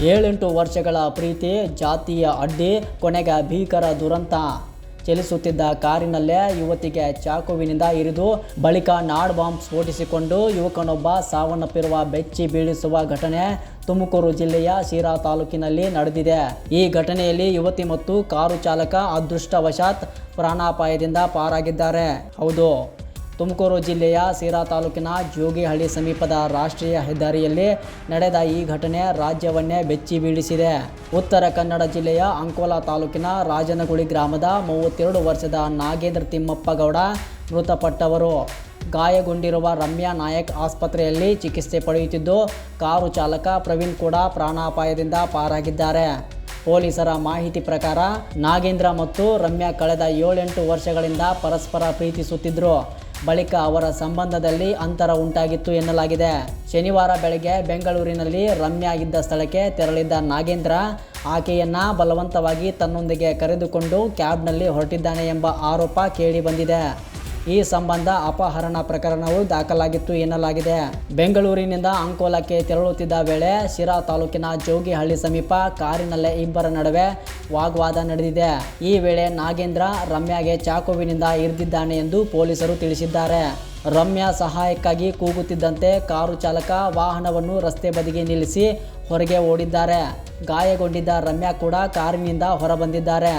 7-8 ವರ್ಷಗಳ ಪ್ರೀತಿ ಜಾತಿಯ ಅಡ್ಡಿ, ಕೊನೆಗೆ ಭೀಕರ ದುರಂತ. ಚಲಿಸುತ್ತಿದ್ದ ಕಾರಿನಲ್ಲೇ ಯುವತಿಗೆ ಚಾಕುವಿನಿಂದ ಇರಿದು ಬಳಿಕ ನಾಡ್ ಬಾಂಬ್ ಸ್ಫೋಟಿಸಿಕೊಂಡು ಯುವಕನೊಬ್ಬ ಸಾವನ್ನಪ್ಪಿರುವ ಬೆಚ್ಚಿ ಬೀಳಿಸುವ ಘಟನೆ ತುಮಕೂರು ಜಿಲ್ಲೆಯ ಶಿರಾ ತಾಲೂಕಿನಲ್ಲಿ ನಡೆದಿದೆ. ಈ ಘಟನೆಯಲ್ಲಿ ಯುವತಿ ಮತ್ತು ಕಾರು ಚಾಲಕ ಅದೃಷ್ಟವಶಾತ್ ಪ್ರಾಣಾಪಾಯದಿಂದ ಪಾರಾಗಿದ್ದಾರೆ. ಹೌದು, ತುಮಕೂರು ಜಿಲ್ಲೆಯ ಶಿರಾ ತಾಲೂಕಿನ ಜೋಗಿಹಳ್ಳಿ ಸಮೀಪದ ರಾಷ್ಟ್ರೀಯ ಹೆದ್ದಾರಿಯಲ್ಲಿ ನಡೆದ ಈ ಘಟನೆ ರಾಜ್ಯವನ್ನೇ ಬೆಚ್ಚಿ ಬೀಳಿಸಿದೆ. ಉತ್ತರ ಕನ್ನಡ ಜಿಲ್ಲೆಯ ಅಂಕೋಲಾ ತಾಲೂಕಿನ ರಾಜನಗುಳಿ ಗ್ರಾಮದ 32 ವರ್ಷದ ನಾಗೇಂದ್ರ ತಿಮ್ಮಪ್ಪ ಗೌಡ ಮೃತಪಟ್ಟವರು. ಗಾಯಗೊಂಡಿರುವ ರಮ್ಯಾ ನಾಯಕ್ ಆಸ್ಪತ್ರೆಯಲ್ಲಿ ಚಿಕಿತ್ಸೆ ಪಡೆಯುತ್ತಿದ್ದು, ಕಾರು ಚಾಲಕ ಪ್ರವೀಣ್ ಕೂಡ ಪ್ರಾಣಾಪಾಯದಿಂದ ಪಾರಾಗಿದ್ದಾರೆ. ಪೊಲೀಸರ ಮಾಹಿತಿ ಪ್ರಕಾರ ನಾಗೇಂದ್ರ ಮತ್ತು ರಮ್ಯಾ ಕಳೆದ 7-8 ವರ್ಷಗಳಿಂದ ಪರಸ್ಪರ ಪ್ರೀತಿಸುತ್ತಿದ್ದರು. ಬಳಿಕ ಅವರ ಸಂಬಂಧದಲ್ಲಿ ಅಂತರ ಉಂಟಾಗಿತ್ತು ಎನ್ನಲಾಗಿದೆ. ಶನಿವಾರ ಬೆಳಗ್ಗೆ ಬೆಂಗಳೂರಿನಲ್ಲಿ ರಮ್ಯಾ ಇದ್ದ ಸ್ಥಳಕ್ಕೆ ತೆರಳಿದ್ದ ನಾಗೇಂದ್ರ ಆಕೆಯನ್ನ ಬಲವಂತವಾಗಿ ತನ್ನೊಂದಿಗೆ ಕರೆದುಕೊಂಡು ಕ್ಯಾಬ್ನಲ್ಲಿ ಹೊರಟಿದ್ದಾನೆ ಎಂಬ ಆರೋಪ ಕೇಳಿ ಬಂದಿದೆ. ಈ ಸಂಬಂಧ ಅಪಹರಣ ಪ್ರಕರಣವು ದಾಖಲಾಗಿತ್ತು ಎನ್ನಲಾಗಿದೆ. ಬೆಂಗಳೂರಿನಿಂದ ಅಂಕೋಲಾಕ್ಕೆ ತೆರಳುತ್ತಿದ್ದ ವೇಳೆ ಶಿರಾ ತಾಲೂಕಿನ ಜೋಗಿಹಳ್ಳಿ ಸಮೀಪ ಕಾರಿನಲ್ಲೇ ಇಬ್ಬರ ನಡುವೆ ವಾಗ್ವಾದ ನಡೆದಿದೆ. ಈ ವೇಳೆ ನಾಗೇಂದ್ರ ರಮ್ಯಾಗೆ ಚಾಕುವಿನಿಂದ ಇರಿದಿದ್ದಾನೆ ಎಂದು ಪೊಲೀಸರು ತಿಳಿಸಿದ್ದಾರೆ. ರಮ್ಯಾ ಸಹಾಯಕ್ಕಾಗಿ ಕೂಗುತ್ತಿದ್ದಂತೆ ಕಾರು ಚಾಲಕ ವಾಹನವನ್ನು ರಸ್ತೆ ಬದಿಗೆ ನಿಲ್ಲಿಸಿ ಹೊರಗೆ ಓಡಿದ್ದಾರೆ. ಗಾಯಗೊಂಡಿದ್ದ ರಮ್ಯಾ ಕೂಡ ಕಾರಿನಿಂದ ಹೊರಬಂದಿದ್ದಾರೆ.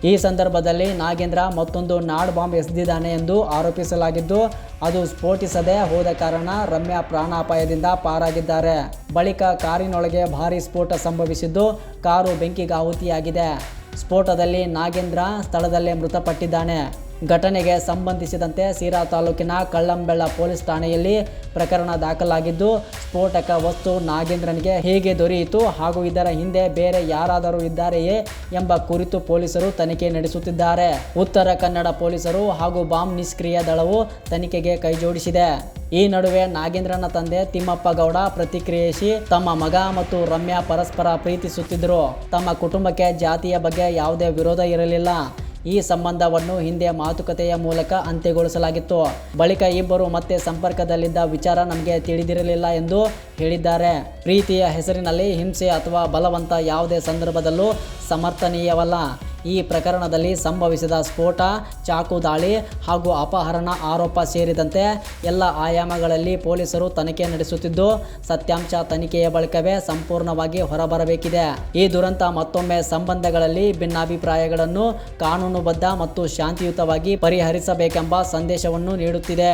ಈ ಸಂದರ್ಭದಲ್ಲಿ ನಾಗೇಂದ್ರ ಮತ್ತೊಂದು ನಾಡ್ ಬಾಂಬ್ ಎಸೆದಿದ್ದಾನೆ ಎಂದು ಆರೋಪಿಸಲಾಗಿದ್ದು, ಅದು ಸ್ಫೋಟಿಸದೆ ಹೋದ ಕಾರಣ ರಮ್ಯಾ ಪ್ರಾಣಾಪಾಯದಿಂದ ಪಾರಾಗಿದ್ದಾರೆ. ಬಳಿಕ ಕಾರಿನೊಳಗೆ ಭಾರೀ ಸ್ಫೋಟ ಸಂಭವಿಸಿದ್ದು, ಕಾರು ಬೆಂಕಿಗಾಹುತಿಯಾಗಿದೆ. ಸ್ಫೋಟದಲ್ಲಿ ನಾಗೇಂದ್ರ ಸ್ಥಳದಲ್ಲೇ ಮೃತಪಟ್ಟಿದ್ದಾನೆ. ಘಟನೆಗೆ ಸಂಬಂಧಿಸಿದಂತೆ ಶಿರಾ ತಾಲೂಕಿನ ಕಳ್ಳಂಬೆಳ್ಳ ಪೊಲೀಸ್ ಠಾಣೆಯಲ್ಲಿ ಪ್ರಕರಣ ದಾಖಲಾಗಿದ್ದು, ಸ್ಫೋಟಕ ವಸ್ತು ನಾಗೇಂದ್ರನಿಗೆ ಹೇಗೆ ದೊರೆಯಿತು ಹಾಗೂ ಇದರ ಹಿಂದೆ ಬೇರೆ ಯಾರಾದರೂ ಇದ್ದಾರೆಯೇ ಎಂಬ ಕುರಿತು ಪೊಲೀಸರು ತನಿಖೆ ನಡೆಸುತ್ತಿದ್ದಾರೆ. ಉತ್ತರ ಕನ್ನಡ ಪೊಲೀಸರು ಹಾಗೂ ಬಾಂಬ್ ನಿಷ್ಕ್ರಿಯ ದಳವು ತನಿಖೆಗೆ ಕೈಜೋಡಿಸಿದೆ. ಈ ನಡುವೆ ನಾಗೇಂದ್ರನ ತಂದೆ ತಿಮ್ಮಪ್ಪ ಗೌಡ ಪ್ರತಿಕ್ರಿಯಿಸಿ, ತಮ್ಮ ಮಗ ಮತ್ತು ರಮ್ಯಾ ಪರಸ್ಪರ ಪ್ರೀತಿಸುತ್ತಿದ್ದರು. ತಮ್ಮ ಕುಟುಂಬಕ್ಕೆ ಜಾತಿಯ ಬಗ್ಗೆ ಯಾವುದೇ ವಿರೋಧ ಇರಲಿಲ್ಲ. ಈ ಸಂಬಂಧವನ್ನು ಹಿಂದೆ ಮಾತುಕತೆಯ ಮೂಲಕ ಅಂತ್ಯಗೊಳಿಸಲಾಗಿತ್ತು. ಬಳಿಕ ಇಬ್ಬರು ಮತ್ತೆ ಸಂಪರ್ಕದಲ್ಲಿದ್ದ ವಿಚಾರ ನಮಗೆ ತಿಳಿದಿರಲಿಲ್ಲ ಎಂದು ಹೇಳಿದ್ದಾರೆ. ಪ್ರೀತಿಯ ಹೆಸರಿನಲ್ಲಿ ಹಿಂಸೆ ಅಥವಾ ಬಲವಂತ ಯಾವುದೇ ಸಂದರ್ಭದಲ್ಲೂ ಸಮರ್ಥನೀಯವಲ್ಲ. ಈ ಪ್ರಕರಣದಲ್ಲಿ ಸಂಭವಿಸಿದ ಸ್ಫೋಟ, ಚಾಕು ದಾಳಿ ಹಾಗೂ ಅಪಹರಣ ಆರೋಪ ಸೇರಿದಂತೆ ಎಲ್ಲ ಆಯಾಮಗಳಲ್ಲಿ ಪೊಲೀಸರು ತನಿಖೆ ನಡೆಸುತ್ತಿದ್ದು, ಸತ್ಯಾಂಶ ತನಿಖೆಯ ಬಳಿಕವೇ ಸಂಪೂರ್ಣವಾಗಿ ಹೊರಬರಬೇಕಿದೆ. ಈ ದುರಂತ ಮತ್ತೊಮ್ಮೆ ಸಂಬಂಧಗಳಲ್ಲಿ ಭಿನ್ನಾಭಿಪ್ರಾಯಗಳನ್ನು ಕಾನೂನುಬದ್ಧ ಮತ್ತು ಶಾಂತಿಯುತವಾಗಿ ಪರಿಹರಿಸಬೇಕೆಂಬ ಸಂದೇಶವನ್ನು ನೀಡುತ್ತಿದೆ.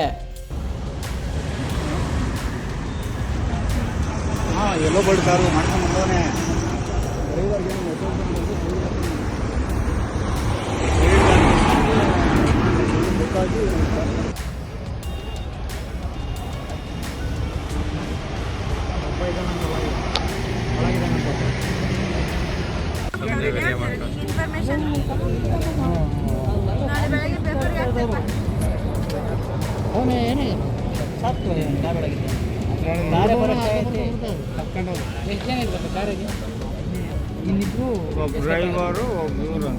ಇನ್ಫಾರ್ಮೇಶನ್ ನಾಳೆ ಬೆಳಗ್ಗೆ ಪೇಪರ್ಗೆ ಹಾಕ್ಬೇಕು. ಡ್ರೈವರು ಒಬ್ಬರು